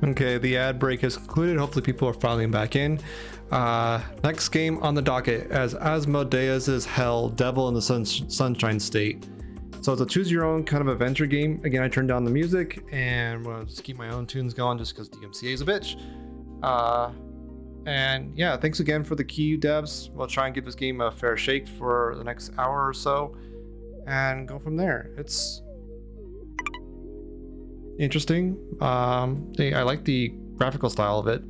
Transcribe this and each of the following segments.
Okay, the ad break has concluded. Hopefully people are filing back in. Next game on the docket as Asmodeus' Hell, Devil in the Sunshine State. So it's a choose your own kind of adventure game. Again, I turned down the music and I'm gonna just keep my own tunes going just because DMCA is a bitch. And yeah, thanks again for the key devs. We'll try and give this game a fair shake for the next hour or so and go from there. It's interesting. I like the graphical style of it.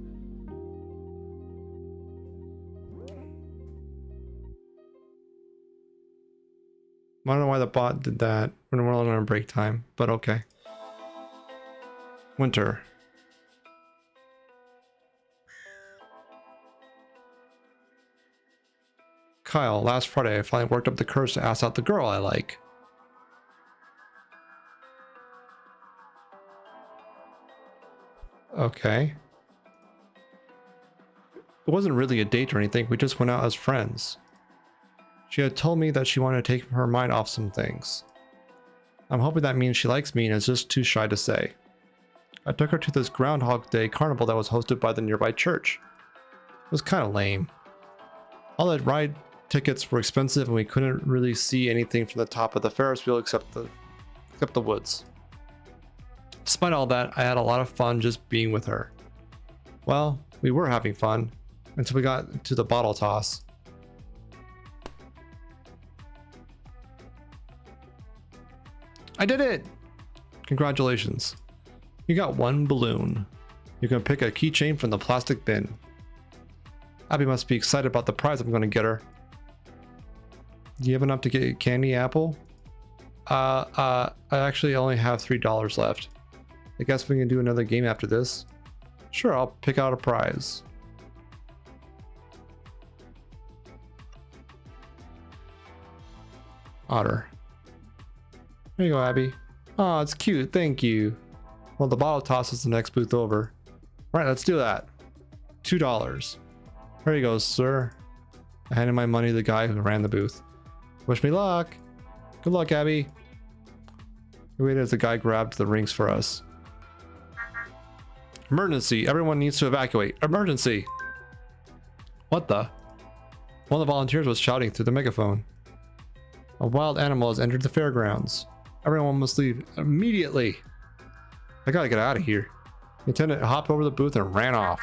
I don't know why the bot did that when we're all on break time, but okay. Winter. Kyle, last Friday I finally worked up the courage to ask out the girl I like. Okay. It wasn't really a date or anything, we just went out as friends. She had told me that she wanted to take her mind off some things. I'm hoping that means she likes me and is just too shy to say. I took her to this Groundhog Day carnival that was hosted by the nearby church. It was kind of lame. All the ride tickets were expensive and we couldn't really see anything from the top of the Ferris wheel except the woods. Despite all that, I had a lot of fun just being with her. Well, we were having fun until we got to the bottle toss. I did it! Congratulations. You got one balloon. You can pick a keychain from the plastic bin. Abby must be excited about the prize I'm going to get her. Do you have enough to get a candy apple? I actually only have $3 left. I guess we can do another game after this. Sure, I'll pick out a prize. Otter. There you go, Abby. Oh, it's cute. Thank you. Well, the bottle toss is the next booth over. Right, let's do that. $2. There you go, sir. I handed my money to the guy who ran the booth. Wish me luck. Good luck, Abby. We waited as the guy grabbed the rings for us. Emergency. Everyone needs to evacuate. Emergency. What the? One of the volunteers was shouting through the megaphone. A wild animal has entered the fairgrounds. Everyone must leave immediately. I gotta get out of here. The attendant hopped over the booth and ran off.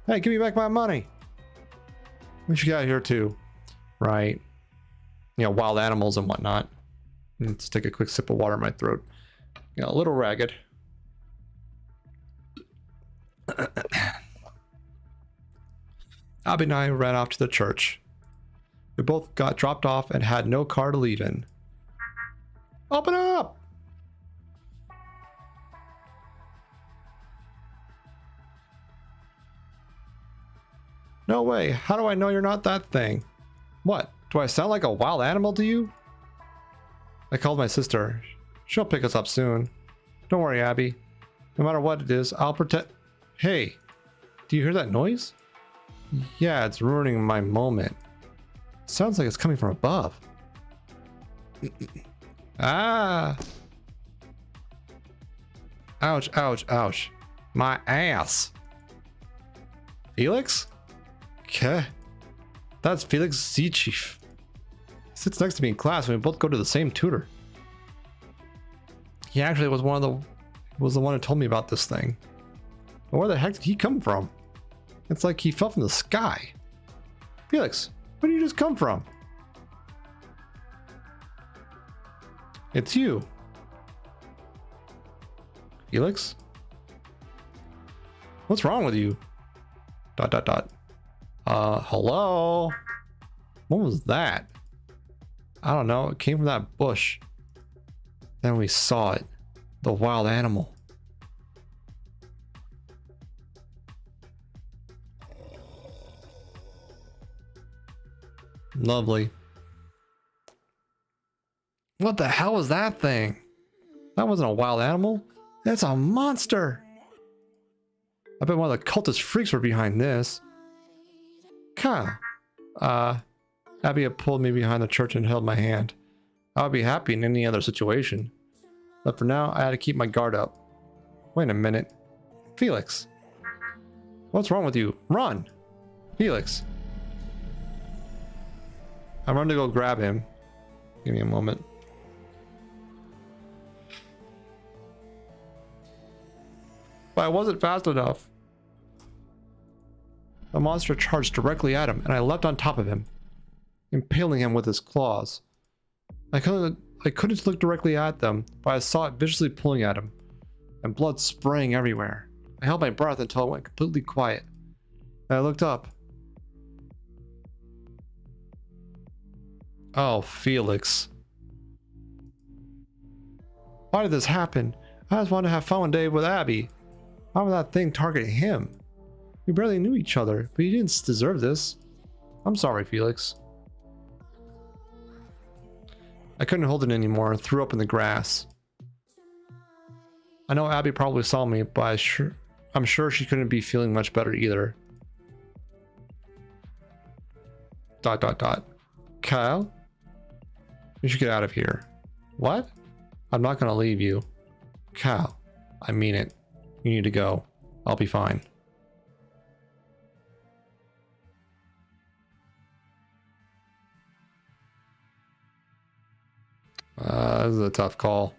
Hey, give me back my money. We should get out of here too. Right. You know, wild animals and whatnot. Let's take a quick sip of water in my throat. You know, a little ragged. Abby and I ran off to the church. We both got dropped off and had no car to leave in. Open up! No way. How do I know you're not that thing? What? Do I sound like a wild animal to you? I called my sister. She'll pick us up soon. Don't worry, Abby. No matter what it is, I'll protect... Hey, do you hear that noise? Yeah, it's ruining my moment. Sounds like it's coming from above. Ah! Ouch, ouch, ouch. My ass. Felix? Okay. That's Felix Z-Chief. He sits next to me in class and we both go to the same tutor. He actually was the one who told me about this thing. But where the heck did he come from? It's like he fell from the sky. Felix, where did you just come from? It's you. Felix? What's wrong with you? ... Hello? What was that? I don't know. It came from that bush. Then we saw it. The wild animal. Lovely. What the hell was that thing? That wasn't a wild animal. That's a monster. I bet one of the cultist freaks were behind this. Kyle. Abby had pulled me behind the church and held my hand. I would be happy in any other situation. But for now, I had to keep my guard up. Wait a minute. Felix. What's wrong with you? Run! Felix. I'm running to go grab him. Give me a moment. But I wasn't fast enough. The monster charged directly at him, and I leapt on top of him, impaling him with his claws. I couldn't look directly at them, but I saw it viciously pulling at him, and blood spraying everywhere. I held my breath until it went completely quiet. And I looked up. Oh, Felix. Why did this happen? I just wanted to have fun one day with Abby. Why would that thing target him? We barely knew each other, but you didn't deserve this. I'm sorry, Felix. I couldn't hold it anymore and threw up in the grass. I know Abby probably saw me, but I'm sure she couldn't be feeling much better either. ... Kyle? You should get out of here. What? I'm not gonna leave you. Kyle, I mean it. You need to go. I'll be fine. This is a tough call.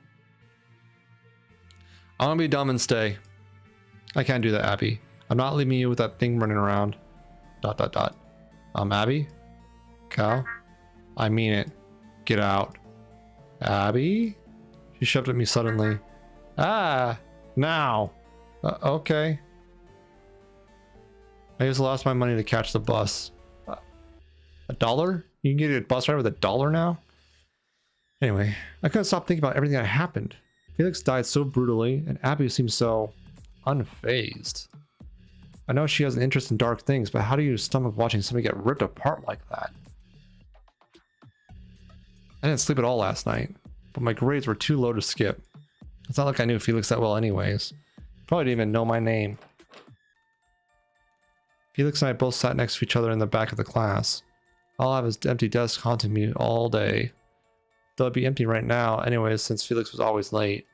I'm gonna be dumb and stay. I can't do that, Abby. I'm not leaving you with that thing running around. ... Abby? Cal? I mean it. Get out. Abby? She shoved at me suddenly. Ah! Now! Okay. I just lost my money to catch the bus. $1? You can get a bus ride with $1 now? Anyway, I couldn't stop thinking about everything that happened. Felix died so brutally, and Abby seems so unfazed. I know she has an interest in dark things, but how do you stomach watching somebody get ripped apart like that? I didn't sleep at all last night, but my grades were too low to skip. It's not like I knew Felix that well anyways. Probably didn't even know my name. Felix and I both sat next to each other in the back of the class. I'll have his empty desk haunting me all day. Though it'd be empty right now anyways, since Felix was always late.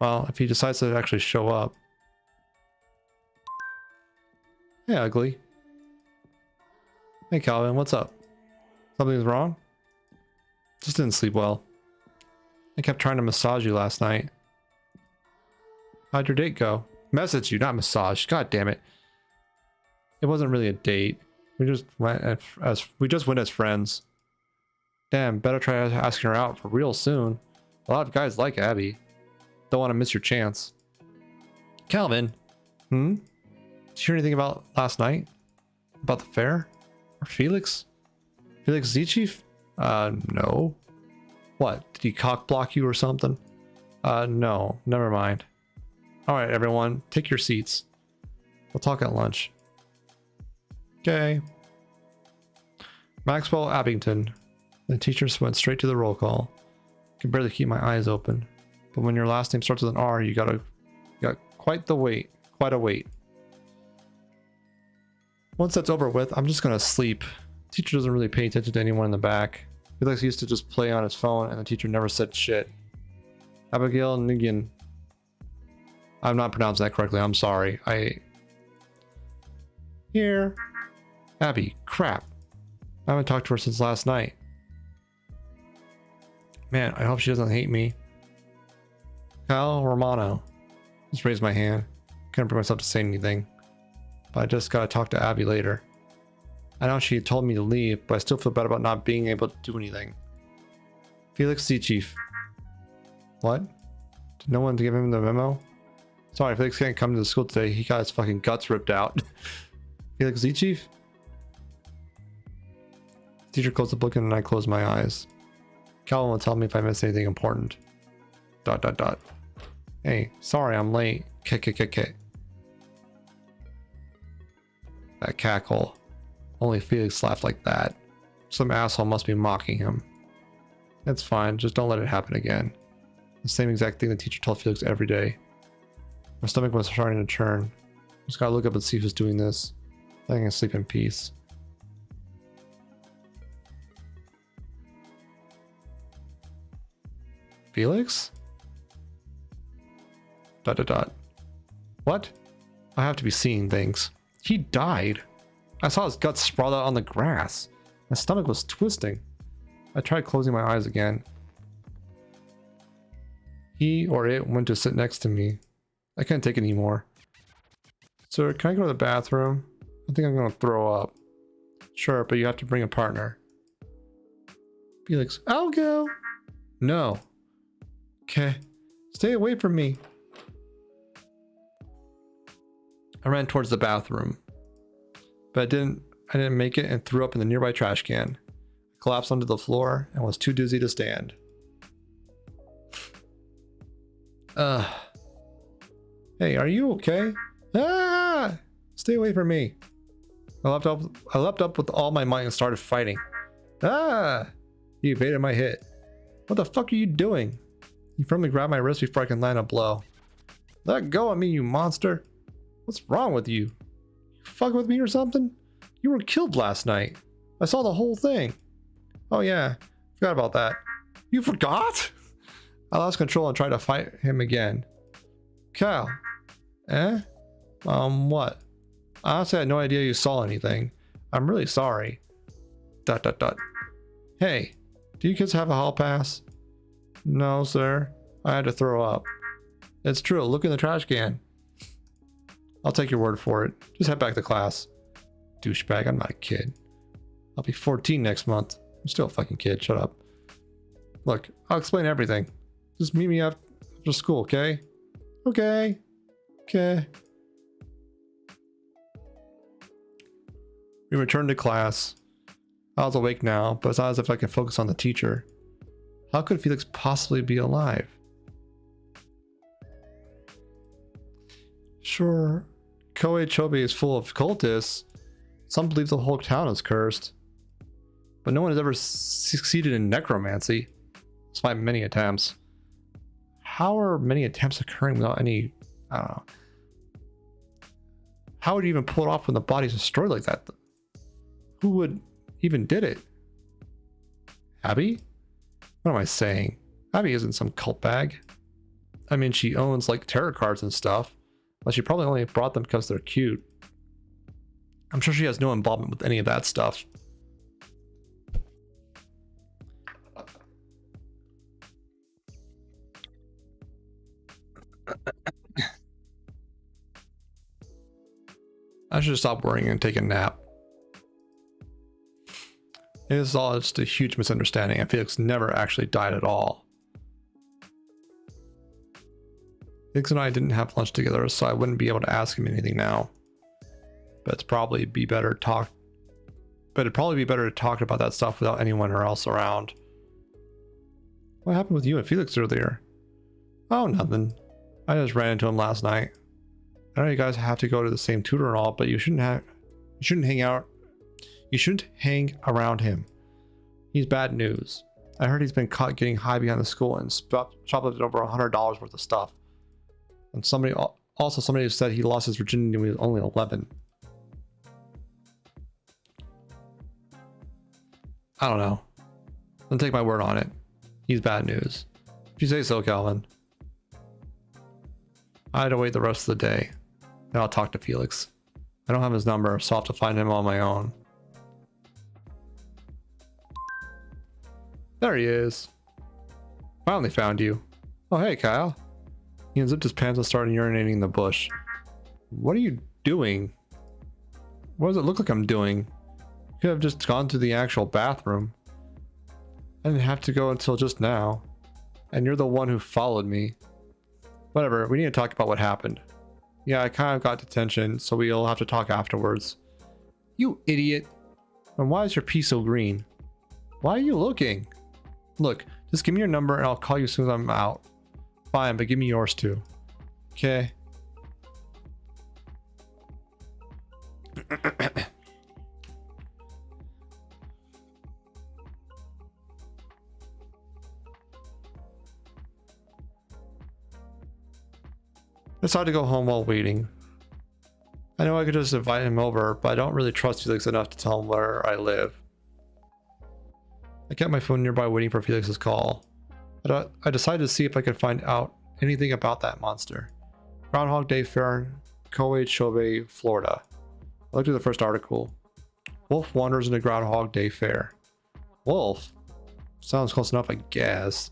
Well, if he decides to actually show up. Hey, ugly. Hey, Calvin, what's up? Something's wrong? Just didn't sleep well. I kept trying to massage you last night. How'd your date go? Message you, not massage. God damn it. It wasn't really a date. We just went as friends. Damn, better try asking her out for real soon. A lot of guys like Abby. Don't want to miss your chance. Calvin. Did you hear anything about last night? About the fair? Or Felix? Felix Z-Chief? No. What? Did he cock block you or something? No. Never mind. Alright, everyone. Take your seats. We'll talk at lunch. Okay. Maxwell Abington. The teachers went straight to the roll call. I can barely keep my eyes open. But when your last name starts with an R, you got quite a wait. Once that's over with, I'm just gonna sleep. Teacher doesn't really pay attention to anyone in the back. Felix used to just play on his phone and the teacher never said shit. Abigail Nguyen. I'm not pronouncing that correctly, I'm sorry. Here. Abby, crap. I haven't talked to her since last night. Man, I hope she doesn't hate me. Cal Romano. Just raised my hand. Couldn't bring myself to say anything. But I just gotta talk to Abby later. I know she told me to leave, but I still feel bad about not being able to do anything. Felix Z-Chief. What? Did no one give him the memo? Sorry, Felix can't come to the school today. He got his fucking guts ripped out. Felix Z-Chief? Teacher closed the book and I closed my eyes. Calvin will tell me if I miss anything important. ... Hey, sorry I'm late. That cackle. Only Felix laughed like that. Some asshole must be mocking him. It's fine, just don't let it happen again. The same exact thing the teacher told Felix every day. My stomach was starting to churn. Just gotta look up and see who's doing this. I can sleep in peace. Felix? Dot dot dot. What? I have to be seeing things. He died. I saw his guts sprawl out on the grass. My stomach was twisting. I tried closing my eyes again. He or it went to sit next to me. I can't take it anymore. Sir, can I go to the bathroom? I think I'm gonna throw up. Sure, but you have to bring a partner. Felix, I'll go. No. Okay. Stay away from me. I ran towards the bathroom, but I didn't make it and threw up in the nearby trash can. I collapsed onto the floor and was too dizzy to stand. Hey, are you okay? Ah! Stay away from me. I leapt up with all my might and started fighting. Ah! He evaded my hit. What the fuck are you doing? He firmly grabbed my wrist before I can land a blow. Let go of me, you monster. What's wrong with you? You fucking with me or something? You were killed last night. I saw the whole thing. Oh yeah, forgot about that. You forgot? I lost control and tried to fight him again. Cal. Eh? What? Honestly, I had no idea you saw anything. I'm really sorry. ... Hey, do you kids have a hall pass? No, sir. I had to throw up. It's true, look in the trash can. I'll take your word for it. Just head back to class. Douchebag, I'm not a kid. I'll be 14 next month. I'm still a fucking kid, shut up. Look, I'll explain everything. Just meet me after school, okay? Okay. Okay. We returned to class. I was awake now, but it's not as if I could focus on the teacher. How could Felix possibly be alive? Sure, Koei Chobe is full of cultists. Some believe the whole town is cursed. But no one has ever succeeded in necromancy, despite many attempts. How are many attempts occurring without any... I don't know. How would you even pull it off when the body's destroyed like that? Who would even did it? Abby? What am I saying? Abby isn't some cult bag. I mean, she owns like tarot cards and stuff, but she probably only brought them because they're cute. I'm sure she has no involvement with any of that stuff. I should stop worrying and take a nap. This is all just a huge misunderstanding, and Felix never actually died at all. Felix and I didn't have lunch together, so I wouldn't be able to ask him anything now. But it'd probably be better to talk about that stuff without anyone else around. What happened with you and Felix earlier? Oh, nothing. I just ran into him last night. I know you guys have to go to the same tutor and all, but you shouldn't hang around him. He's bad news. I heard he's been caught getting high behind the school and shoplifted over $100 worth of stuff. And somebody said he lost his virginity when he was only 11. I don't know. Don't take my word on it. He's bad news. If you say so, Calvin. I had to wait the rest of the day. Then I'll talk to Felix. I don't have his number, so I'll have to find him on my own. There he is. Finally found you. Oh, hey, Kyle. He unzipped his pants and started urinating in the bush. What are you doing? What does it look like I'm doing? You could have just gone to the actual bathroom. I didn't have to go until just now. And you're the one who followed me. Whatever, we need to talk about what happened. Yeah, I kind of got detention, so we'll have to talk afterwards. You idiot. And why is your pee so green? Why are you looking? Look, just give me your number and I'll call you as soon as I'm out. Fine, but give me yours too. Okay. I decided to go home while waiting. I know I could just invite him over, but I don't really trust Felix enough to tell him where I live. I kept my phone nearby waiting for Felix's call. I decided to see if I could find out anything about that monster. Groundhog Day Fair in Kohei Chobe, Florida. I looked at the first article. Wolf wanders into Groundhog Day Fair. Wolf? Sounds close enough, I guess.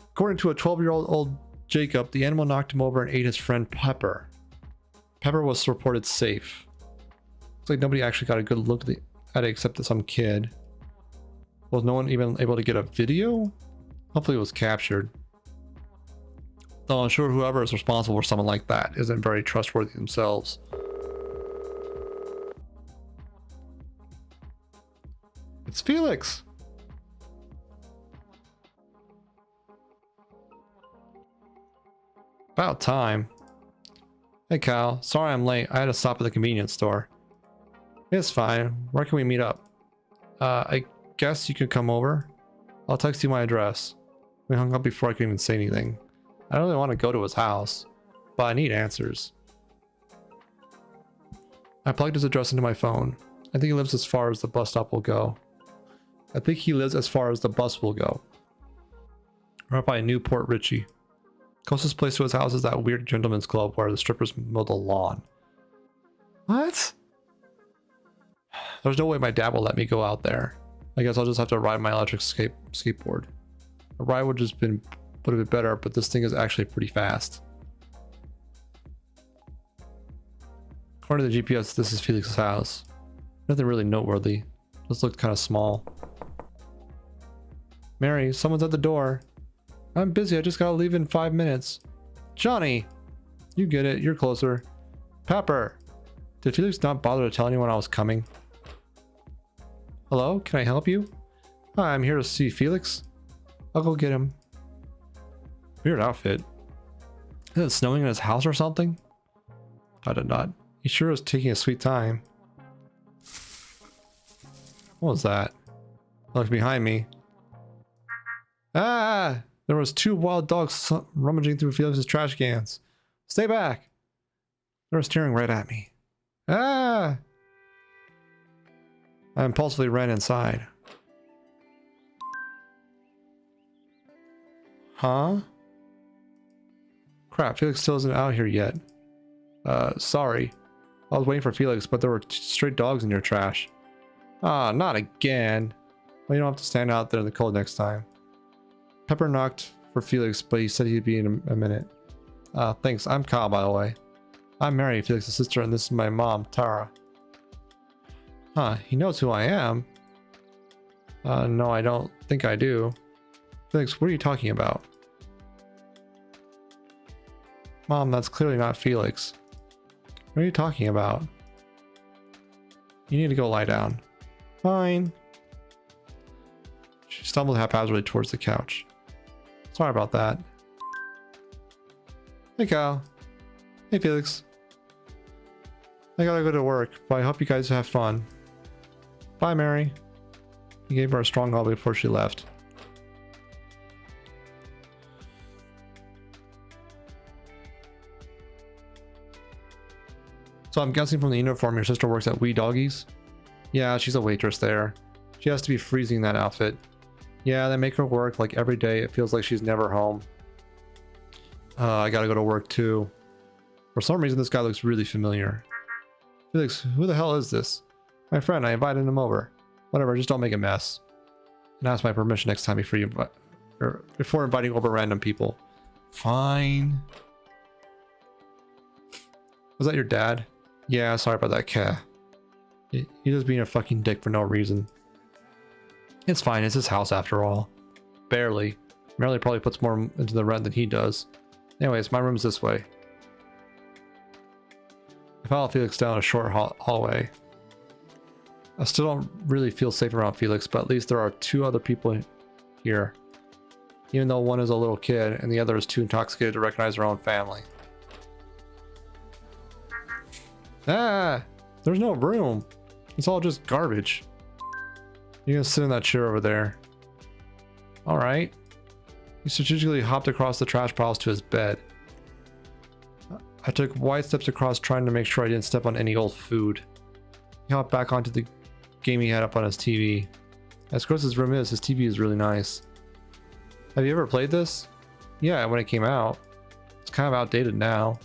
According to a 12-year-old Jacob, the animal knocked him over and ate his friend Pepper. Pepper was reported safe. Looks like nobody actually got a good look at it except some kid. Was no one even able to get a video? Hopefully it was captured. Though I'm sure whoever is responsible for someone like that isn't very trustworthy themselves. It's Felix! About time. Hey Cal, sorry I'm late. I had to stop at the convenience store. It's fine. Where can we meet up? I guess you could come over. I'll text you my address. We hung up before I could even say anything. I don't really want to go to his house, but I need answers. I plugged his address into my phone. I think he lives as far as the bus stop will go. We're up by Newport Richie. Closest place to his house is that weird gentleman's club where the strippers mow the lawn. What? There's no way my dad will let me go out there. I guess I'll just have to ride my electric skateboard. A ride would have been better, but this thing is actually pretty fast. According to the GPS, this is Felix's house. Nothing really noteworthy. Just looked kind of small. Mary, someone's at the door. I'm busy, I just gotta leave in 5 minutes. Johnny! You get it, you're closer. Pepper! Did Felix not bother to tell anyone I was coming? Hello, can I help you? Hi, I'm here to see Felix. I'll go get him. Weird outfit. Is it snowing in his house or something? I did not. He sure is taking a sweet time. What was that? Look behind me. Ah! There was 2 wild dogs rummaging through Felix's trash cans. Stay back! They were staring right at me. Ah! I impulsively ran inside. Huh? Crap, Felix still isn't out here yet. Sorry. I was waiting for Felix, but there were stray dogs in your trash. Ah, not again. Well, you don't have to stand out there in the cold next time. Pepper knocked for Felix, but he said he'd be in a minute. Thanks. I'm Kyle, by the way. I'm Mary, Felix's sister, and this is my mom, Tara. Huh, he knows who I am. No, I don't think I do. Felix, what are you talking about? Mom, that's clearly not Felix. What are you talking about? You need to go lie down. Fine. She stumbled haphazardly towards the couch. Sorry about that. Hey, Cal. Hey, Felix. I gotta go to work, but I hope you guys have fun. Bye, Mary. He gave her a strong hug before she left. So I'm guessing from the uniform your sister works at Wee Doggies? Yeah, she's a waitress there. She has to be freezing that outfit. Yeah, they make her work like every day. It feels like she's never home. I gotta go to work too. For some reason this guy looks really familiar. Felix, who the hell is this? My friend, I invited him over. Whatever, just don't make a mess. And ask my permission next time before inviting over random people. Fine. Was that your dad? Yeah, sorry about that cat. He just being a fucking dick for no reason. It's fine, it's his house after all. Barely. Merely probably puts more into the rent than he does. Anyways, my room's this way. I followed Felix down a short hallway. I still don't really feel safe around Felix, but at least there are 2 other people here. Even though one is a little kid and the other is too intoxicated to recognize their own family. Ah! There's no room. It's all just garbage. You're gonna sit in that chair over there. Alright. He strategically hopped across the trash piles to his bed. I took wide steps across, trying to make sure I didn't step on any old food. He hopped back onto the game he had up on his TV. As gross as his room is, his TV is really nice. Have you ever played this? Yeah, when it came out. It's kind of outdated now.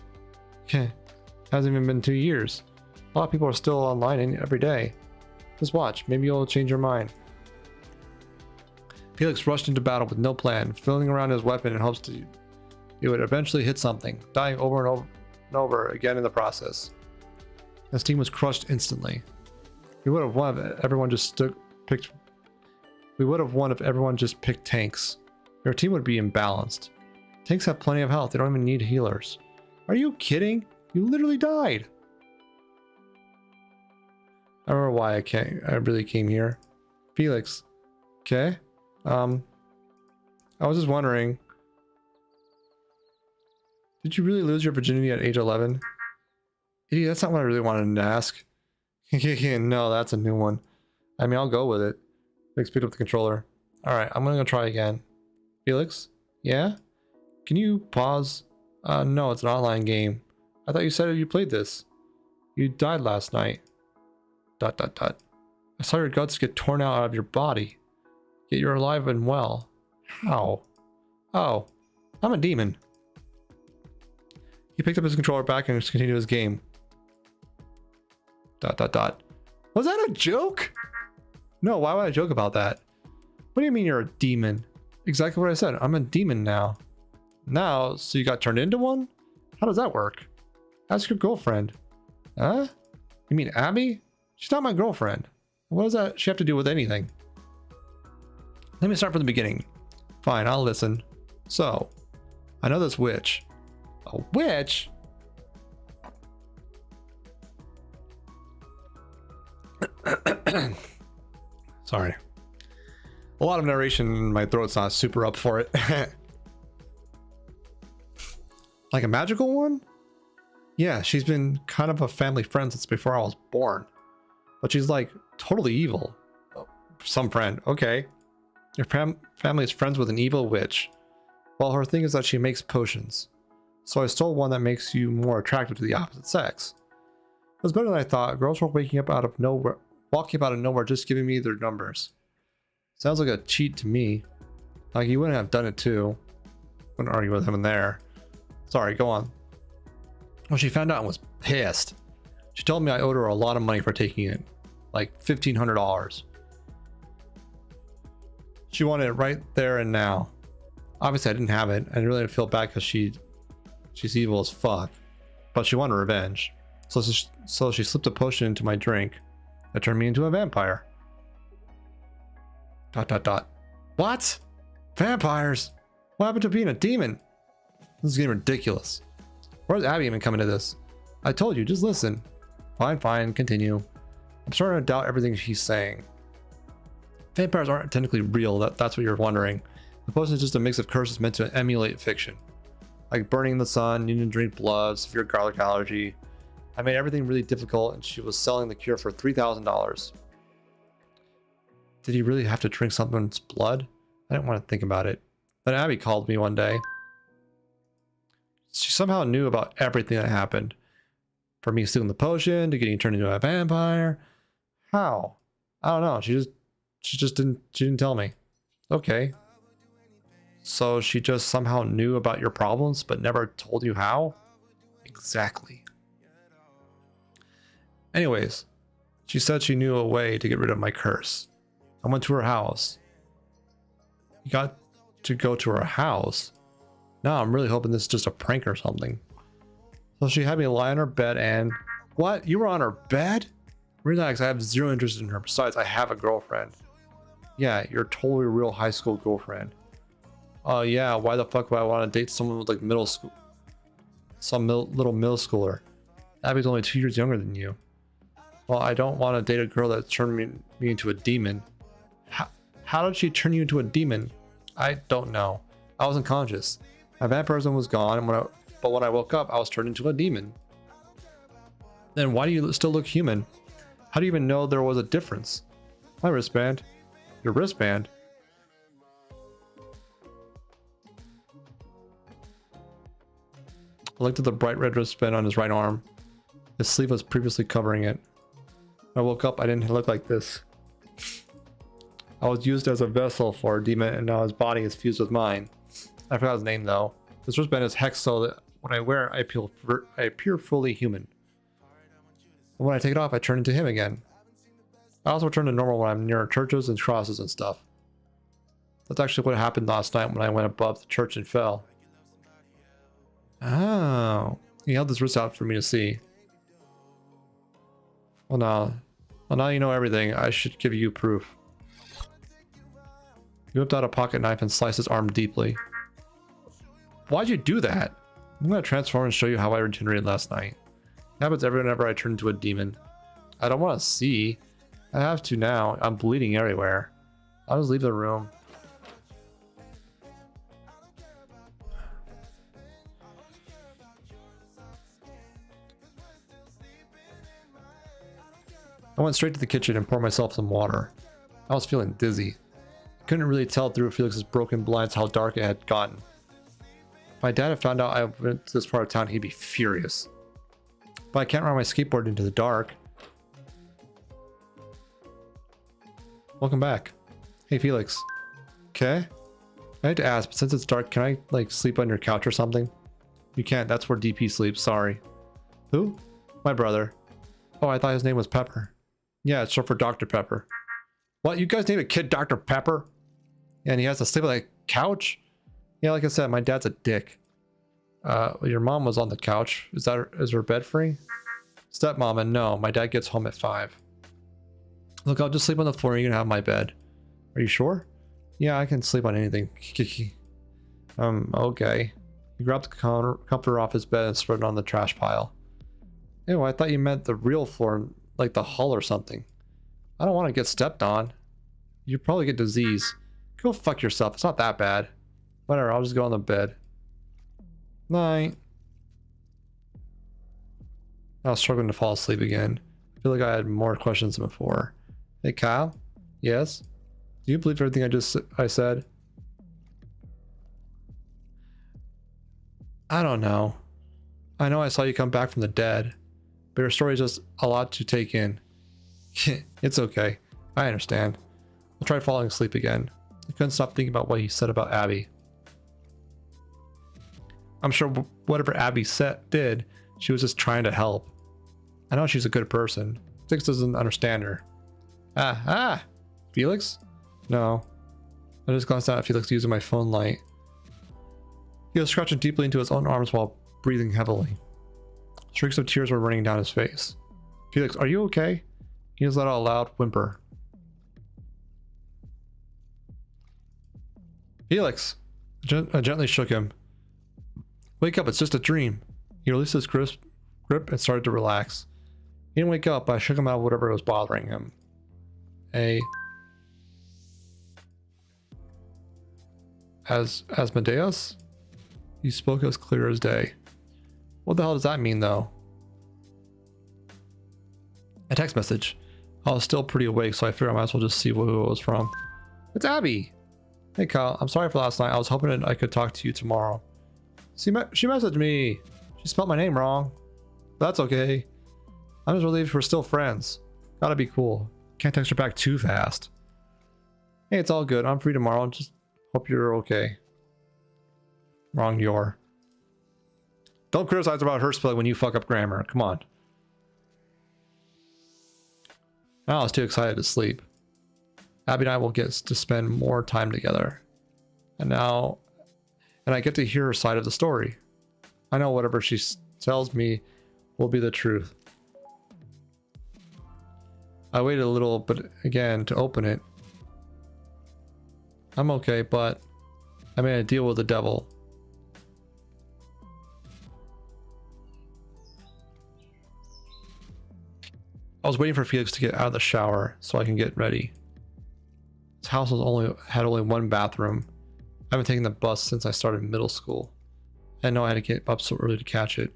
Hasn't even been 2 years. A lot of people are still online every day. Just watch, maybe you'll change your mind. Felix rushed into battle with no plan, fiddling around his weapon in hopes that he would eventually hit something, dying over and over again in the process. His team was crushed instantly. We would have won if everyone just picked tanks. Your team would be imbalanced. Tanks have plenty of health, they don't even need healers. Are you kidding? You literally died. I don't know why I really came here. Felix. Okay. I was just wondering. Did you really lose your virginity at age 11? Idiot, that's not what I really wanted to ask. No, that's a new one. I mean, I'll go with it. Felix picked up the controller. Alright, I'm gonna try again. Felix? Yeah? Can you pause? No, it's an online game. I thought you said you played this. You died last night. ... I saw your guts get torn out of your body. Yet you're alive and well. How? Oh, I'm a demon. He picked up his controller back and continued his game. ... Was that a joke? No, why would I joke about that? What do you mean you're a demon? Exactly what I said. I'm a demon now. Now, so you got turned into one? How does that work? Ask your girlfriend. Huh? You mean Abby? She's not my girlfriend. What does that she have to do with anything? Let me start from the beginning. Fine, I'll listen. So, I know this witch. A witch? Sorry. A lot of narration, my throat's not super up for it. Like a magical one? Yeah, she's been kind of a family friend since before I was born. But she's like totally evil. Oh, some friend, okay. Your family is friends with an evil witch. Well, her thing is that she makes potions. So I stole one that makes you more attractive to the opposite sex. It was better than I thought. Girls were walking up out of nowhere just giving me their numbers. Sounds like a cheat to me. Like you wouldn't have done it too. Wouldn't argue with him in there. Sorry, go on. Well, she found out and was pissed. She told me I owed her a lot of money for taking it. Like $1,500. She wanted it right there and now. Obviously I didn't have it. I really didn't feel bad because she's evil as fuck. But she wanted revenge. So she slipped a potion into my drink that turned me into a vampire. ... What? Vampires? What happened to being a demon? This is getting ridiculous. Where's Abby even coming to this? I told you, just listen. Fine, continue. I'm starting to doubt everything she's saying. Vampires aren't technically real, that's what you're wondering. The potion is just a mix of curses meant to emulate fiction. Like burning in the sun, needing to drink blood, severe garlic allergy. I made everything really difficult and she was selling the cure for $3,000. Did he really have to drink someone's blood? I didn't want to think about it. Then Abby called me one day. She somehow knew about everything that happened. From me stealing the potion to getting turned into a vampire. How? I don't know. She didn't tell me. Okay. So she just somehow knew about your problems but never told you how? Exactly. Anyways, she said she knew a way to get rid of my curse. I went to her house. You got to go to her house? Now I'm really hoping this is just a prank or something. So she had me lie on her bed and... What? You were on her bed? Relax, I have zero interest in her. Besides, I have a girlfriend. Yeah, you're totally a real high school girlfriend. Oh yeah, why the fuck would I want to date someone with like middle school? Some little middle schooler. Abby's only 2 years younger than you. Well, I don't want to date a girl that turned me into a demon. How did she turn you into a demon? I don't know. I wasn't conscious. My vampirism was gone, but when I woke up, I was turned into a demon. Then why do you still look human? How do you even know there was a difference? My wristband. Your wristband? I looked at the bright red wristband on his right arm. His sleeve was previously covering it. When I woke up, I didn't look like this. I was used as a vessel for a demon, and now his body is fused with mine. I forgot his name though. This wristband is hexed so that When I wear it, I appear fully human. And when I take it off, I turn into him again. I also turn to normal when I'm near churches and crosses and stuff. That's actually what happened last night when I went above the church and fell. Oh. He held his wrist out for me to see. Well, now you know everything. I should give you proof. He whipped out a pocket knife and sliced his arm deeply. Why'd you do that? I'm gonna transform and show you how I regenerated last night. It happens whenever I turn into a demon. I don't want to see. I have to now. I'm bleeding everywhere. I'll just leave the room. I went straight to the kitchen and poured myself some water. I was feeling dizzy. I couldn't really tell through Felix's broken blinds how dark it had gotten. If my dad had found out I went to this part of town, he'd be furious. But I can't ride my skateboard into the dark. Welcome back. Hey, Felix. Okay? I hate to ask, but since it's dark, can I, like, sleep on your couch or something? You can't. That's where DP sleeps. Sorry. Who? My brother. Oh, I thought his name was Pepper. Yeah, it's short for Dr. Pepper. What? You guys name a kid Dr. Pepper? Yeah, and he has to sleep on the couch? Yeah, like I said, my dad's a dick. Your mom was on the couch. Is her bed free? Stepmom, and no, my dad gets home at 5. Look, I'll just sleep on the floor and you can have my bed. Are you sure? Yeah, I can sleep on anything. Okay. He grabbed the comforter off his bed and spread it on the trash pile. Ew, I thought you meant the real floor, like the hull or something. I don't want to get stepped on. You'd probably get disease. Go fuck yourself. It's not that bad. Whatever, I'll just go on the bed. Night. I was struggling to fall asleep again. I feel like I had more questions than before. Hey, Kyle? Yes? Do you believe everything I said? I don't know. I know I saw you come back from the dead, but your story is just a lot to take in. It's okay. I understand. I tried falling asleep again. I couldn't stop thinking about what he said about Abby. I'm sure whatever Abby did, she was just trying to help. I know she's a good person. Felix doesn't understand her. Felix? No. I just glanced out at Felix using my phone light. He was scratching deeply into his own arms while breathing heavily. Streaks of tears were running down his face. Felix, are you okay? He just let out a loud whimper. Felix! I gently shook him. Wake up, it's just a dream. He released his grip and started to relax. He didn't wake up, but I shook him out of whatever was bothering him. Asmodeus? He spoke as clear as day. What the hell does that mean, though? A text message. I was still pretty awake, so I figured I might as well just see who it was from. It's Abby! Hey Kyle, I'm sorry for last night. I was hoping I could talk to you tomorrow. She messaged me. She spelled my name wrong. That's okay. I'm just relieved we're still friends. Gotta be cool. Can't text her back too fast. Hey, it's all good. I'm free tomorrow. Just hope you're okay. Wrong, you're. Don't criticize about her spelling when you fuck up grammar. Come on. Now I was too excited to sleep. Abby and I will get to spend more time together. And I get to hear her side of the story. I know whatever she tells me will be the truth. I waited a little, but again, to open it. I'm okay, but I made a deal with the devil. I was waiting for Felix to get out of the shower so I can get ready. This house had only one bathroom. I haven't taken the bus since I started middle school. I didn't know I had to get up so early to catch it.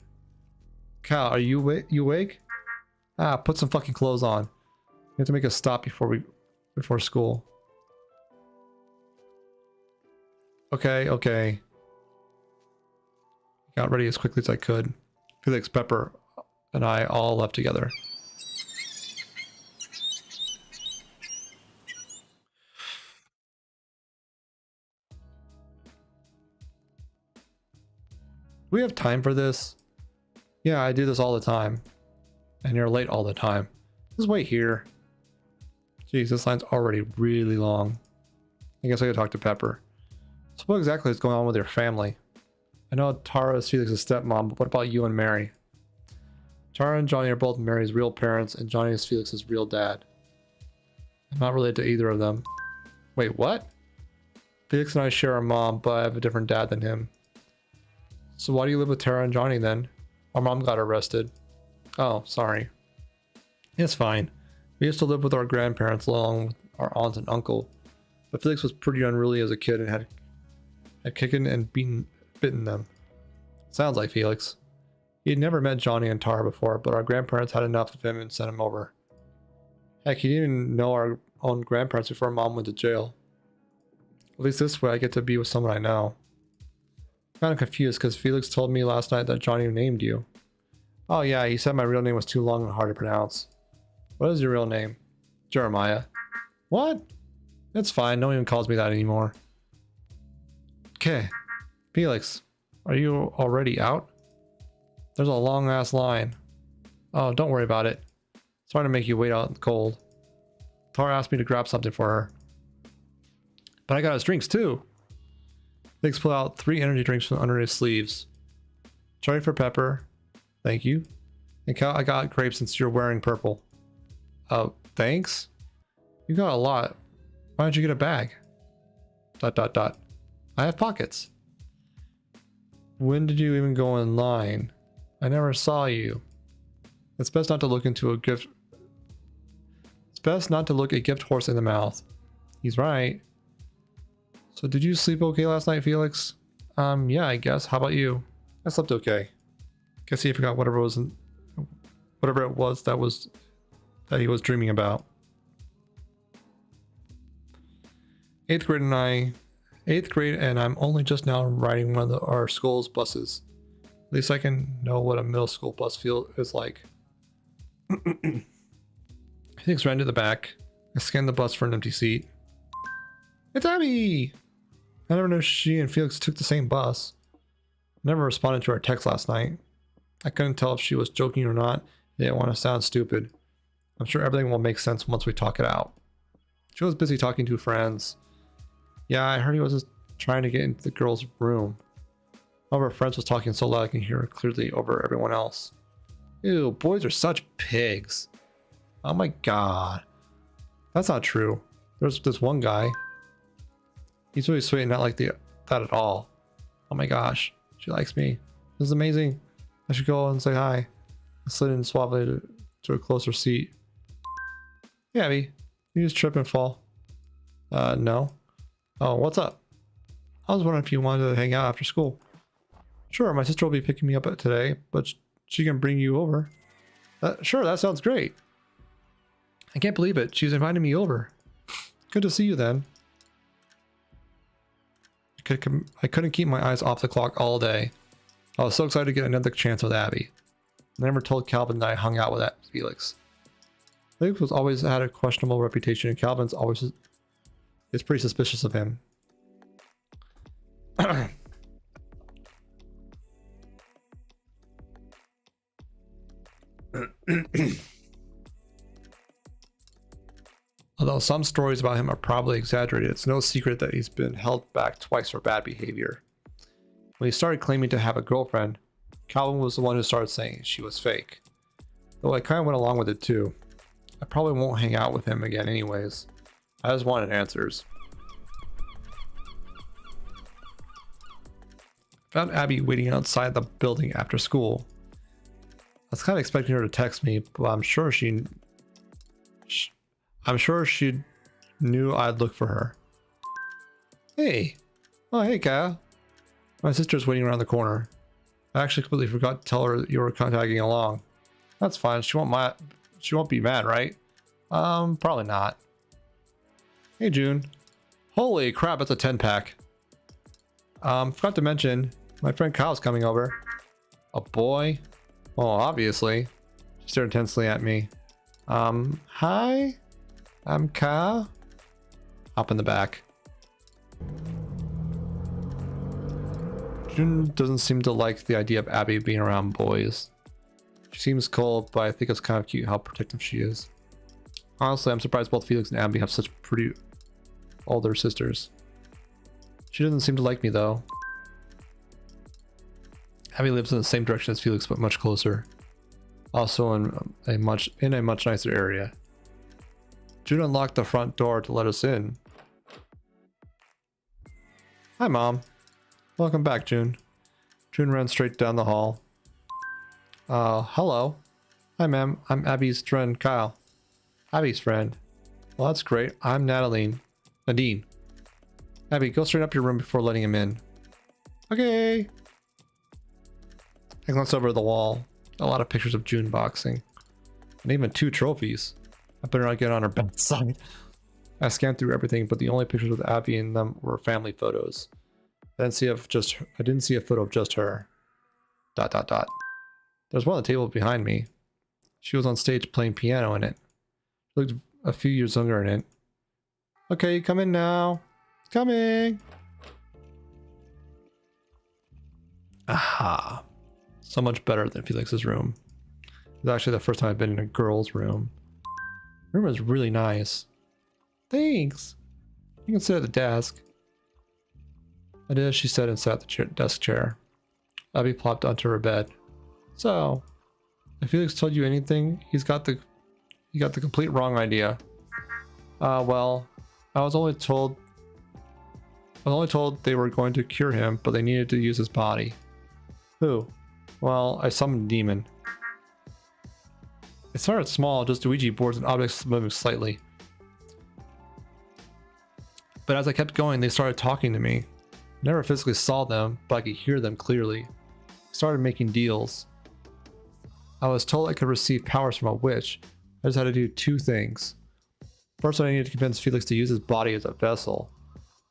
Cal, are you awake? Put some fucking clothes on. We have to make a stop before school. Okay. Got ready as quickly as I could. Felix, Pepper, and I all left together. we have time for this? Yeah, I do this all the time. And you're late all the time. Just wait here. Jeez, this line's already really long. I guess I could talk to Pepper. So what exactly is going on with your family? I know Tara is Felix's stepmom, but what about you and Mary? Tara and Johnny are both Mary's real parents, and Johnny is Felix's real dad. I'm not related to either of them. Wait, what? Felix and I share a mom, but I have a different dad than him. So why do you live with Tara and Johnny then? Our mom got arrested. Oh, sorry. It's fine. We used to live with our grandparents along with our aunt and uncle. But Felix was pretty unruly as a kid and had kicked and bitten them. Sounds like Felix. He had never met Johnny and Tara before, but our grandparents had enough of him and sent him over. Heck, he didn't even know our own grandparents before Mom went to jail. At least this way I get to be with someone I know. I'm kind of confused because Felix told me last night that Johnny named you. Oh yeah, he said my real name was too long and hard to pronounce. What is your real name? Jeremiah. What? That's fine, no one even calls me that anymore. Okay. Felix, are you already out? There's a long ass line. Oh, don't worry about it. Sorry to make you wait out in the cold. Tara asked me to grab something for her. But I got his drinks too. Felix pulled out 3 energy drinks from under his sleeves. Cherry for Pepper. Thank you. And Cal, I got grapes since you're wearing purple. Oh, thanks? You got a lot. Why don't you get a bag? ... I have pockets. When did you even go in line? I never saw you. It's best not to look into a gift. It's best not to look a gift horse in the mouth. He's right. So did you sleep okay last night, Felix? Yeah, I guess. How about you? I slept okay. Guess he forgot whatever it was that he was dreaming about. 8th grade and I'm only just now riding one of our school's buses. At least I can know what a middle school bus is like. Felix ran to the back. I scanned the bus for an empty seat. It's Abby! I never knew she and Felix took the same bus. Never responded to our text last night. I couldn't tell if she was joking or not. I didn't want to sound stupid. I'm sure everything will make sense once we talk it out. She was busy talking to friends. Yeah, I heard he was just trying to get into the girl's room. One of her friends was talking so loud I can hear her clearly over everyone else. Ew, boys are such pigs. Oh my god. That's not true. There's this one guy. He's really sweet and not like that at all. Oh my gosh. She likes me. This is amazing. I should go and say hi. I slid in suavely to a closer seat. Hey Abby, you just trip and fall? No. Oh, what's up? I was wondering if you wanted to hang out after school. Sure, my sister will be picking me up today, but she can bring you over. Sure, that sounds great. I can't believe it. She's inviting me over. Good to see you then. I couldn't keep my eyes off the clock all day. I was so excited to get another chance with Abby. I never told Calvin that I hung out with that Felix. Felix was always had a questionable reputation, and Calvin's always is pretty suspicious of him. Although some stories about him are probably exaggerated, it's no secret that he's been held back twice for bad behavior. When he started claiming to have a girlfriend, Calvin was the one who started saying she was fake. Though I kind of went along with it too. I probably won't hang out with him again anyways. I just wanted answers. Found Abby waiting outside the building after school. I was kind of expecting her to text me, but I'm sure she knew I'd look for her. Hey. Oh, hey, Kyle. My sister's waiting around the corner. I actually completely forgot to tell her you were tagging along. That's fine. She won't be mad, right? Probably not. Hey, June. Holy crap, it's a 10-pack. Forgot to mention, my friend Kyle's coming over. A boy? Oh, obviously. She stared intensely at me. Hi? I'm Kyle. Hop in the back. June doesn't seem to like the idea of Abby being around boys. She seems cold, but I think it's kind of cute how protective she is. Honestly, I'm surprised both Felix and Abby have such pretty older sisters. She doesn't seem to like me though. Abby lives in the same direction as Felix, but much closer. Also in a much nicer area. June unlocked the front door to let us in. Hi, Mom. Welcome back, June. June ran straight down the hall. Hello. Hi, ma'am. I'm Abby's friend, Kyle. Abby's friend. Well, that's great. I'm Nadine. Abby, go straight up your room before letting him in. Okay. I glanced over the wall. A lot of pictures of June boxing. And even 2 trophies. I better not get on her bedside. I scanned through everything, but the only pictures with Abby in them were family photos. I didn't see a photo of just her. ... There's one on the table behind me. She was on stage playing piano in it. She looked a few years younger in it. Okay, come in now. Coming. Aha. So much better than Felix's room. It's actually the first time I've been in a girl's room. The room is really nice. Thanks. You can sit at the desk. I did as she said and sat the desk chair. Abby plopped onto her bed. So, if Felix told you anything, he got the complete wrong idea. Well, I was only told they were going to cure him, but they needed to use his body. Who? Well, I summoned a demon. It started small, just Ouija boards and objects moving slightly. But as I kept going, they started talking to me. I never physically saw them, but I could hear them clearly. I started making deals. I was told I could receive powers from a witch. I just had to do 2 things. First, I needed to convince Felix to use his body as a vessel.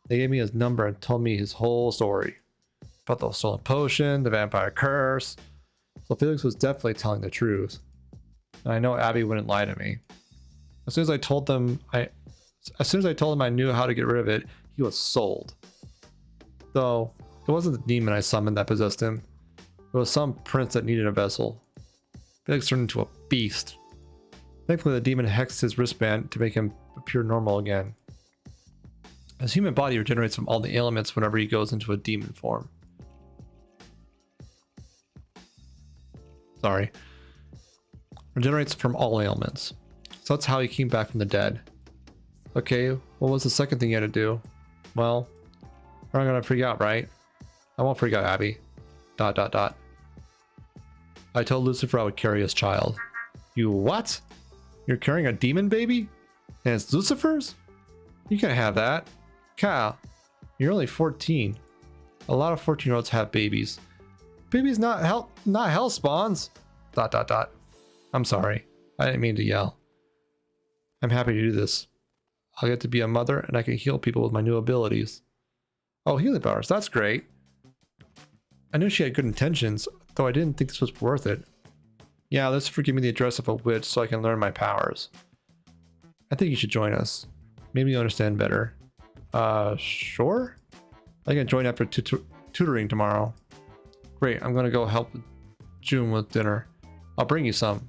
They gave me his number and told me his whole story. About the stolen potion, the vampire curse. So Felix was definitely telling the truth. And I know Abby wouldn't lie to me. As soon as I told him I knew how to get rid of it, he was sold. Though, it wasn't the demon I summoned that possessed him. It was some prince that needed a vessel. Felix turned into a beast. Thankfully, the demon hexed his wristband to make him appear normal again. His human body regenerates from all the ailments whenever he goes into a demon form. Sorry. Regenerates from all ailments. So that's how he came back from the dead. Okay, what was the second thing you had to do? Well, we're not gonna freak out, right? I won't freak out, Abby. ... I told Lucifer I would carry his child. You what? You're carrying a demon baby? And it's Lucifer's? You can't have that. Kyle, you're only 14. A lot of 14-year-olds have babies. Babies not hell spawns. ... I'm sorry. I didn't mean to yell. I'm happy to do this. I'll get to be a mother and I can heal people with my new abilities. Oh, healing powers. That's great. I knew she had good intentions, though I didn't think this was worth it. Yeah, Lucifer give me the address of a witch so I can learn my powers. I think you should join us. Maybe you'll understand better. Sure? I can join after tutoring tomorrow. Great, I'm gonna go help June with dinner. I'll bring you some.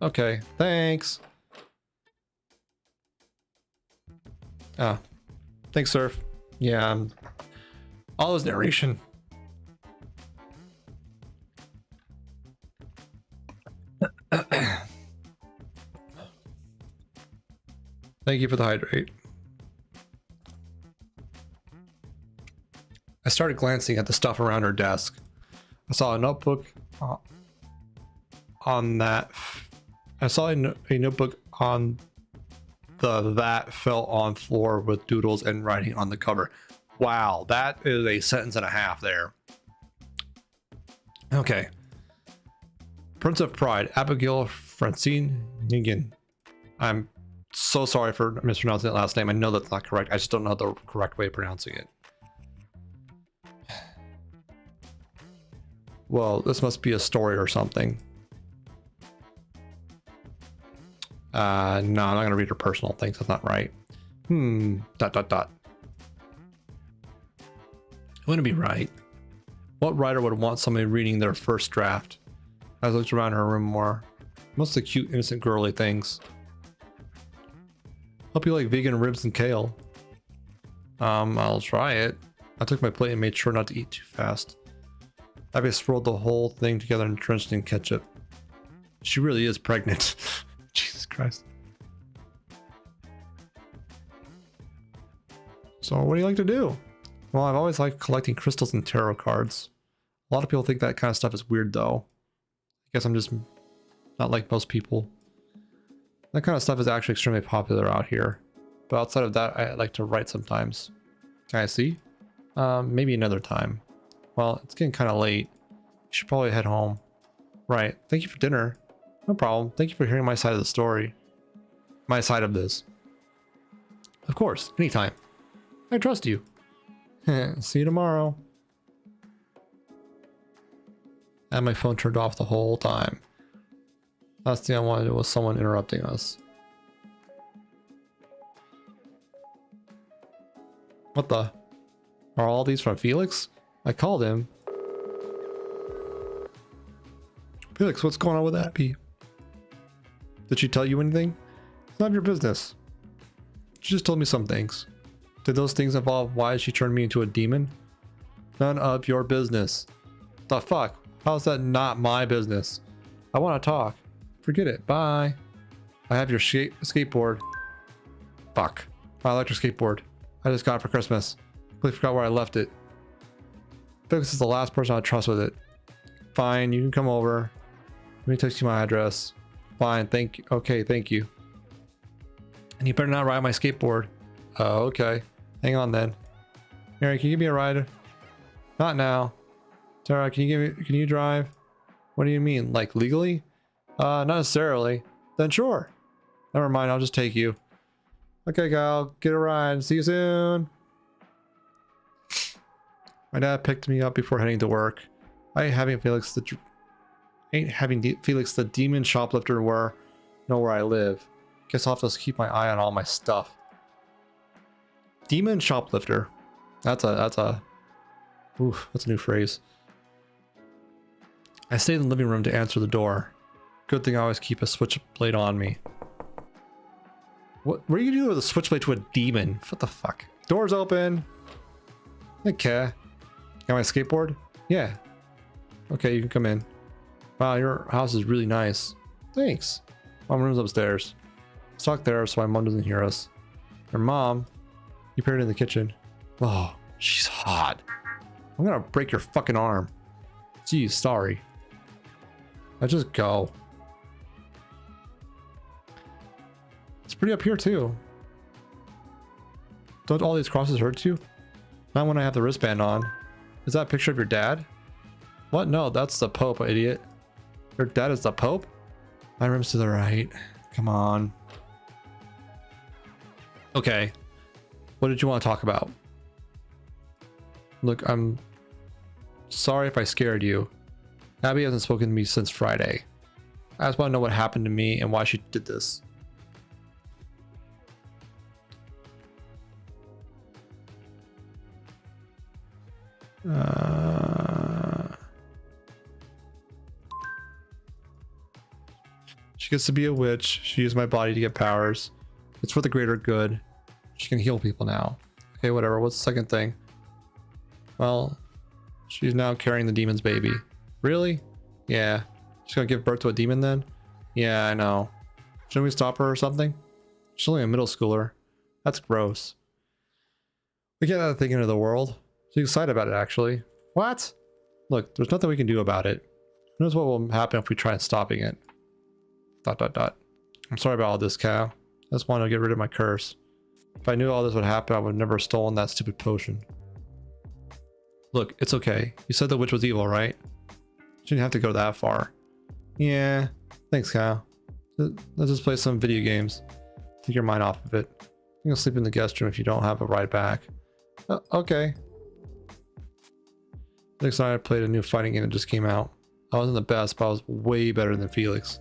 Okay, thanks. Thanks, Surf. Yeah, all his narration. Thank you for the hydrate. I started glancing at the stuff around her desk. I saw a notebook on that. I saw a notebook on that fell on floor with doodles and writing on the cover. Wow, that is a sentence and a half there. Okay. Prince of Pride, Abigail Francine Ningen. I'm so sorry for mispronouncing that last name. I know that's not correct. I just don't know the correct way of pronouncing it. Well, this must be a story or something. No, I'm not gonna read her personal things. That's not right. It wouldn't be right. What writer would want somebody reading their first draft? I looked around her room more. Most of the cute, innocent, girly things. Hope you like vegan ribs and kale. I'll try it. I took my plate and made sure not to eat too fast. Abby swirled the whole thing together and drenched in ketchup. She really is pregnant. Jesus Christ. So what do you like to do? Well, I've always liked collecting crystals and tarot cards. A lot of people think that kind of stuff is weird though. I guess I'm just not like most people. That kind of stuff is actually extremely popular out here. But outside of that, I like to write sometimes. Can I see? Maybe another time. Well, it's getting kind of late. You should probably head home. Right. Thank you for dinner. No problem. Thank you for hearing my side of the story. My side of this. Of course. Anytime. I trust you. See you tomorrow. I had my phone turned off the whole time. Last thing I wanted was someone interrupting us. What the? Are all these from Felix? I called him. Felix, what's going on with Abby? Did she tell you anything? It's none of your business. She just told me some things. Did those things involve why she turned me into a demon? None of your business. The fuck? How's that not my business? I want to talk. Forget it. Bye. I have your skateboard. Fuck. My electric skateboard. I just got it for Christmas. Completely forgot where I left it. Felix is the last person I trust with it. Fine, you can come over. Let me text you my address. Fine, thank you. Okay, thank you. And you better not ride my skateboard. Oh, okay. Hang on then. Mary, can you give me a ride? Not now. Tara, can you drive? What do you mean? Like legally? Not necessarily. Then sure. Never mind, I'll just take you. Okay, Kyle, get a ride. See you soon. My dad picked me up before heading to work. I ain't having Felix the demon shoplifter know where I live. Guess I'll have to keep my eye on all my stuff. Demon shoplifter. That's a new phrase. I stayed in the living room to answer the door. Good thing I always keep a switchblade on me. What are you doing with a switchblade to a demon? What the fuck? Door's open. Okay. Got my skateboard? Yeah. Okay, you can come in. Wow, your house is really nice. Thanks. Mom room's upstairs. Let's talk there so my mom doesn't hear us. Your mom? You paired in the kitchen. Oh, she's hot. I'm gonna break your fucking arm. Geez, sorry. I just go. It's pretty up here too. Don't all these crosses hurt you? Not when I have the wristband on. Is that a picture of your dad? What? No, that's the Pope, idiot. Your dad is the Pope? My room's to the right. Come on. Okay. What did you want to talk about? Look, I'm sorry if I scared you. Abby hasn't spoken to me since Friday. I just want to know what happened to me and why she did this. She gets to be a witch. She used my body to get powers. It's for the greater good. She can heal people now. Okay, whatever. What's the second thing? Well, she's now carrying the demon's baby. Really? Yeah. She's gonna give birth to a demon then? Yeah, I know. Shouldn't we stop her or something? She's only a middle schooler. That's gross. We get that thing into the world. She's excited about it, actually. What? Look, there's nothing we can do about it. Who knows what will happen if we try stopping it? ... I'm sorry about all this, Cal. I just wanted to get rid of my curse. If I knew all this would happen, I would have never stolen that stupid potion. Look, it's okay. You said the witch was evil, right? She didn't have to go that far. Yeah. Thanks, Cal. Let's just play some video games. Take your mind off of it. You can sleep in the guest room if you don't have a ride back. Okay. Next night I played a new fighting game that just came out. I wasn't the best, but I was way better than Felix.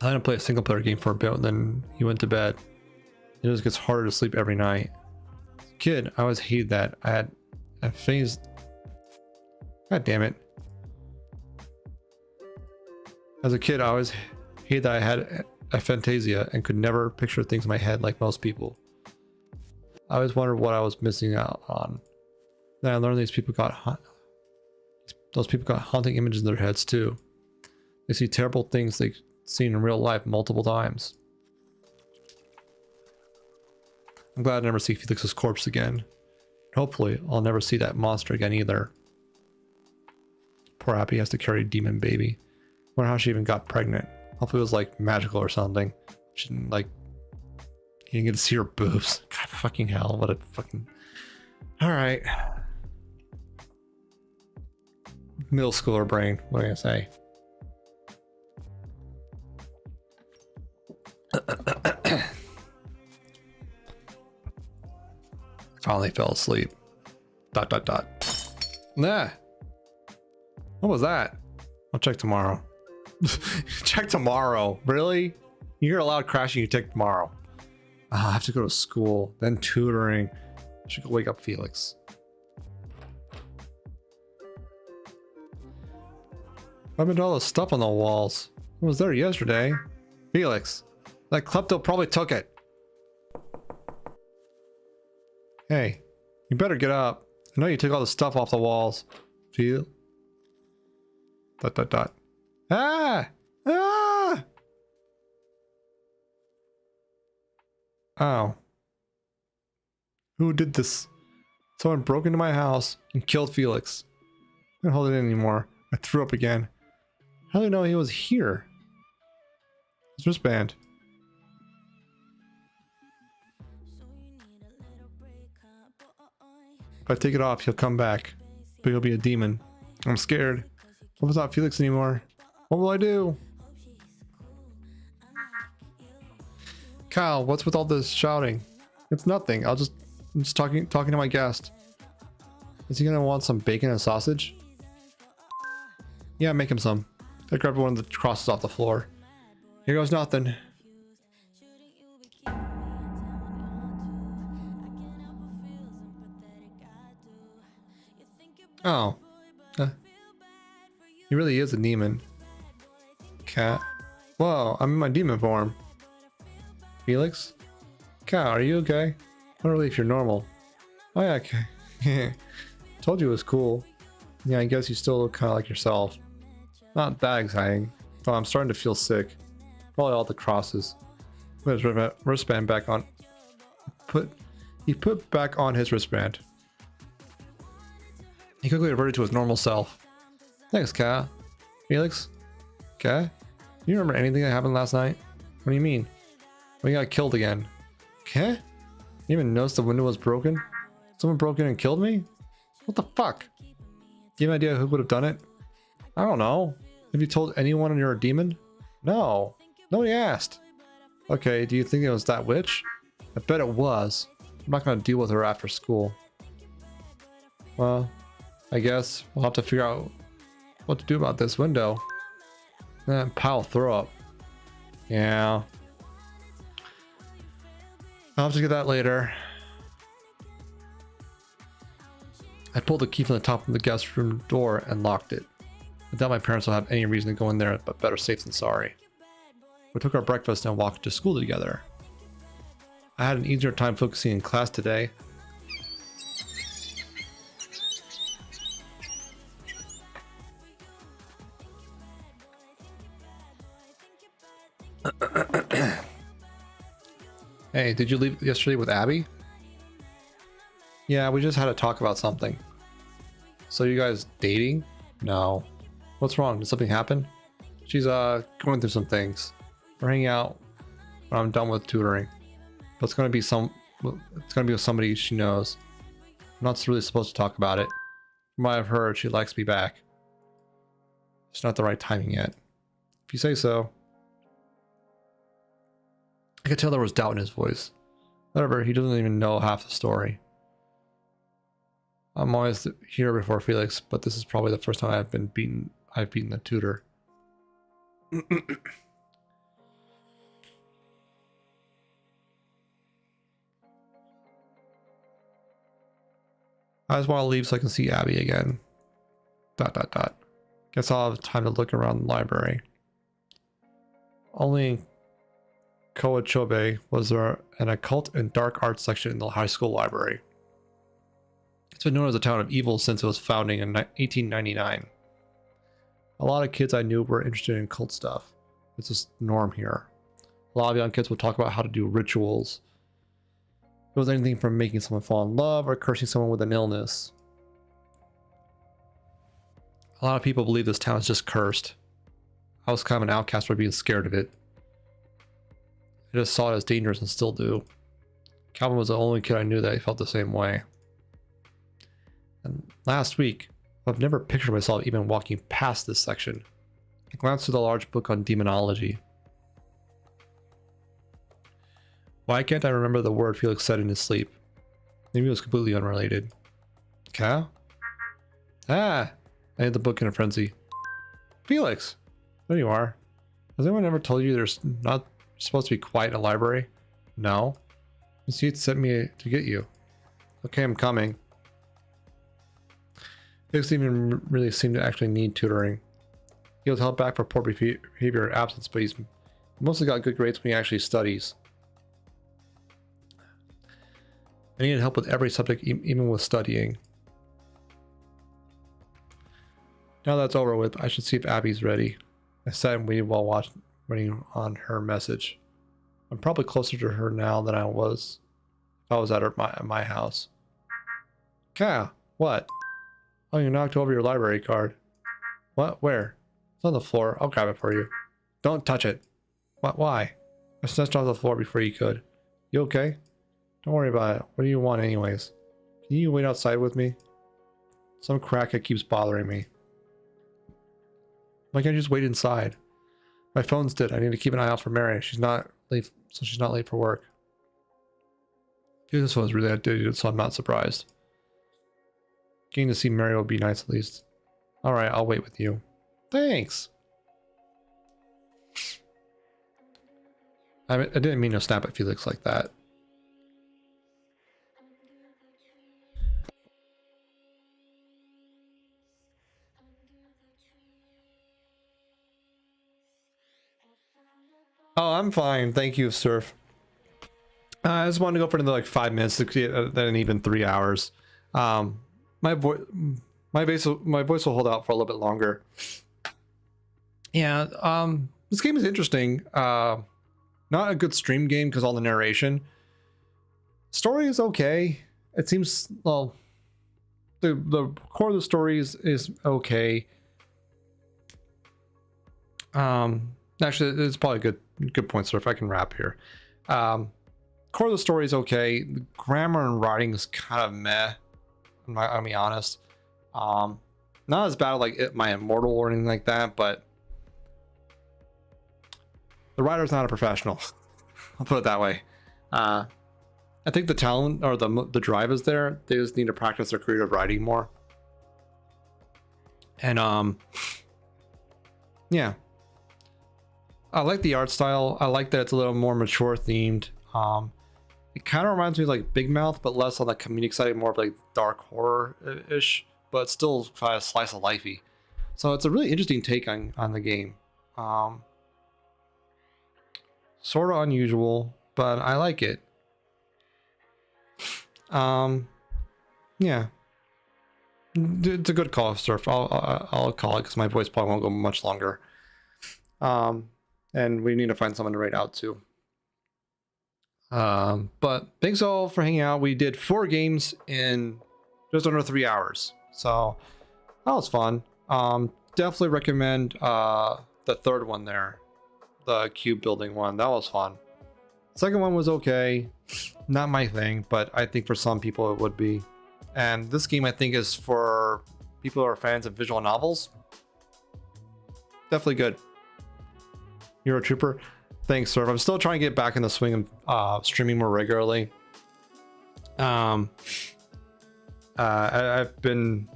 I had to play a single player game for a bit, and then he went to bed. It just gets harder to sleep every night. As a kid, I always hated that. I had And phase. God damn it. As a kid, I always hated that I had aphantasia and could never picture things in my head like most people. I always wondered what I was missing out on. Then I learned those people got haunting images in their heads too. They see terrible things they've seen in real life multiple times. I'm glad I never see Felix's corpse again. Hopefully, I'll never see that monster again either. Poor Abby has to carry a demon baby. Wonder how she even got pregnant. Hopefully it was like magical or something. She didn't like... You didn't get to see her boobs. God fucking hell, what a fucking... Alright. Middle schooler brain, what am I gonna say? Finally fell asleep. ... Nah. What was that? I'll check tomorrow. Check tomorrow? Really? You're allowed crashing, you check tomorrow. I have to go to school, then tutoring. I should go wake up Felix. What happened to all the stuff on the walls? It was there yesterday. Felix, that klepto probably took it. Hey, you better get up. I know you took all the stuff off the walls. Feel? ... Ah! Ah! Oh. Who did this? Someone broke into my house and killed Felix. I can't hold it in anymore. I threw up again. How do I know he was here? His wristband. If I take it off, he'll come back. But he'll be a demon. I'm scared. What if it's not Felix anymore? What will I do? Kyle, what's with all this shouting? It's nothing. I'm just talking to my guest. Is he gonna want some bacon and sausage? Yeah, make him some. I grabbed one of the crosses off the floor. Here goes nothing. Oh. He really is a demon. Cat. Whoa, I'm in my demon form. Felix? Cat, are you okay? I don't really if you're normal. Oh yeah, okay. Told you it was cool. Yeah, I guess you still look kind of like yourself. Not that exciting. But I'm starting to feel sick. Probably all the crosses. Put his wristband back on. He put back on his wristband. He quickly reverted to his normal self. Thanks, Kat. Felix? Kat? Do you remember anything that happened last night? What do you mean? We got killed again. Kat? You even noticed the window was broken? Someone broke in and killed me? What the fuck? Do you have an idea who would have done it? I don't know. Have you told anyone you're a demon? No. Nobody asked. Okay, do you think it was that witch? I bet it was. I'm not gonna deal with her after school. Well, I guess we'll have to figure out what to do about this window. That pile throw up. Yeah. I'll have to get that later. I pulled the key from the top of the guest room door and locked it. I doubt my parents will have any reason to go in there, but better safe than sorry. We took our breakfast and walked to school together. I had an easier time focusing in class today. Hey, did you leave yesterday with Abby? Yeah, we just had a talk about something. So you guys dating? No. What's wrong? Did something happen? She's going through some things. We're hanging out when I'm done with tutoring. But it's gonna be with somebody she knows. I'm not really supposed to talk about it. From what I've heard, she likes me back. It's not the right timing yet. If you say so. I could tell there was doubt in his voice. Whatever, he doesn't even know half the story. I'm always here before Felix, but this is probably the first time I've beaten the tutor. I just want to leave so I can see Abby again. ... Guess I'll have time to look around the library. Only in Kowachobe was there an occult and dark arts section in the high school library. It's been known as a town of evil since it was founding in 1899. A lot of kids I knew were interested in cult stuff. It's just norm here. A lot of young kids would talk about how to do rituals. It was anything from making someone fall in love or cursing someone with an illness. A lot of people believe this town is just cursed. I was kind of an outcast for being scared of it. I just saw it as dangerous and still do. Calvin was the only kid I knew that felt the same way. And last week, I've never pictured myself even walking past this section. I glanced through the large book on demonology. Why can't I remember the word Felix said in his sleep? Maybe it was completely unrelated. Cow? Ah! I hid the book in a frenzy. Felix! There you are. Has anyone ever told you there's not supposed to be quiet in a library? No. Miss Yates sent me to get you. Okay, I'm coming. Felix didn't even really seem to actually need tutoring. He was held back for poor behavior and absence, but he's mostly got good grades when he actually studies. I needed help with every subject, even with studying. Now that's over with, I should see if Abby's ready. I sat and waited while waiting on her message. I'm probably closer to her now than I was if I was at my house. Kyle, what? Oh, you knocked over your library card. What? Where? It's on the floor. I'll grab it for you. Don't touch it. What? Why? I snatched it off the floor before you could. You okay? Don't worry about it. What do you want anyways? Can you wait outside with me? Some crackhead keeps bothering me. Why can't you just wait inside? My phone's dead. I need to keep an eye out for Mary. She's not late, so she's not late for work. This one's really outdated, so I'm not surprised. Getting to see Mary will be nice at least. Alright, I'll wait with you. Thanks! I didn't mean to snap at Felix like that. Oh, I'm fine. Thank you, Surf. I just wanted to go for another like 5 minutes to get then even 3 hours. My voice will hold out for a little bit longer. Yeah, this game is interesting. Not a good stream game because all the narration. Story is okay. It seems, well, the core of the story is okay. Actually, it's probably a good point, so if I can wrap here. Core of the story is okay. The grammar and writing is kind of meh. I'll be honest. Not as bad like My Immortal or anything like that, but the writer's not a professional. I'll put it that way. I think the talent or the drive is there. They just need to practice their creative writing more. And yeah. I like the art style. I like that it's a little more mature themed. It kind of reminds me of like Big Mouth, but less on the comedic side, more of like dark horror-ish, but still kind of slice of lifey. So it's a really interesting take on the game. Sort of unusual, but I like it. Yeah. It's a good call, Surf. I'll call it because my voice probably won't go much longer. And we need to find someone to rate out to. But thanks all for hanging out. We did 4 games in just under 3 hours. So that was fun. Definitely recommend the third one there. The cube building one. That was fun. Second one was okay. Not my thing, but I think for some people it would be. And this game I think is for people who are fans of visual novels. Definitely good. Hero Trooper. Thanks, Surf. I'm still trying to get back in the swing of streaming more regularly. I've been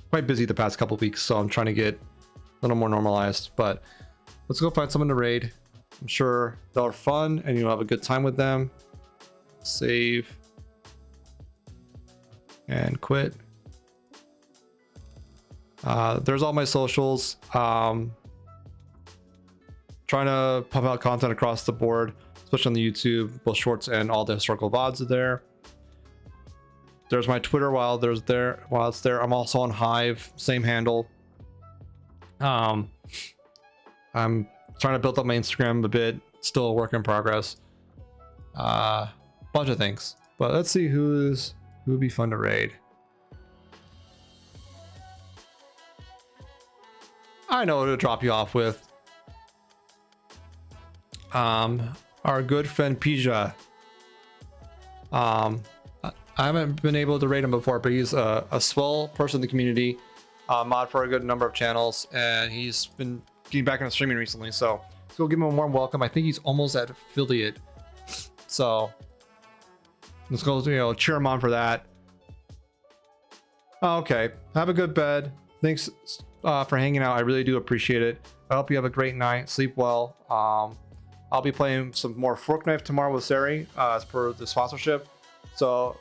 quite busy the past couple weeks, so I'm trying to get a little more normalized. But let's go find someone to raid. I'm sure they're fun and you'll have a good time with them. Save. and quit. There's all my socials. Trying to pump out content across the board, especially on the YouTube, both shorts and all the historical VODs are there. There's my Twitter while it's there. I'm also on Hive, same handle. I'm trying to build up my Instagram a bit, still a work in progress. Bunch of things, but let's see who would be fun to raid. I know who to drop you off with. Our good friend Pija. I haven't been able to raid him before, but he's a swell person in the community, mod for a good number of channels, and he's been getting back into streaming recently, so let's go give him a warm welcome. I think he's almost at affiliate, so let's go, cheer him on for that. Okay, have a good bed. Thanks for hanging out. I really do appreciate it. I hope you have a great night. Sleep well. I'll be playing some more Fork Knife tomorrow with Sari as per the sponsorship. So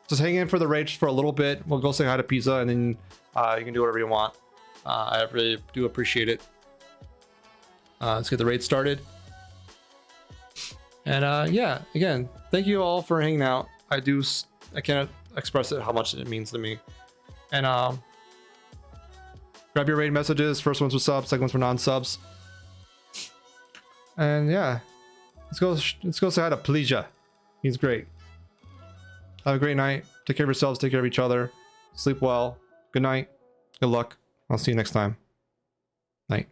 just hang in for the raid for a little bit. We'll go say hi to Pizza, and then you can do whatever you want. I really do appreciate it. Let's get the raid started. And yeah, again, thank you all for hanging out. I can't express it how much it means to me. And grab your raid messages. First one's for subs, second one's for non-subs. And yeah, let's go say hi to Pleasure. He's great. Have a great night. Take care of yourselves. Take care of each other. Sleep well. Good night. Good luck. I'll see you next time. Night.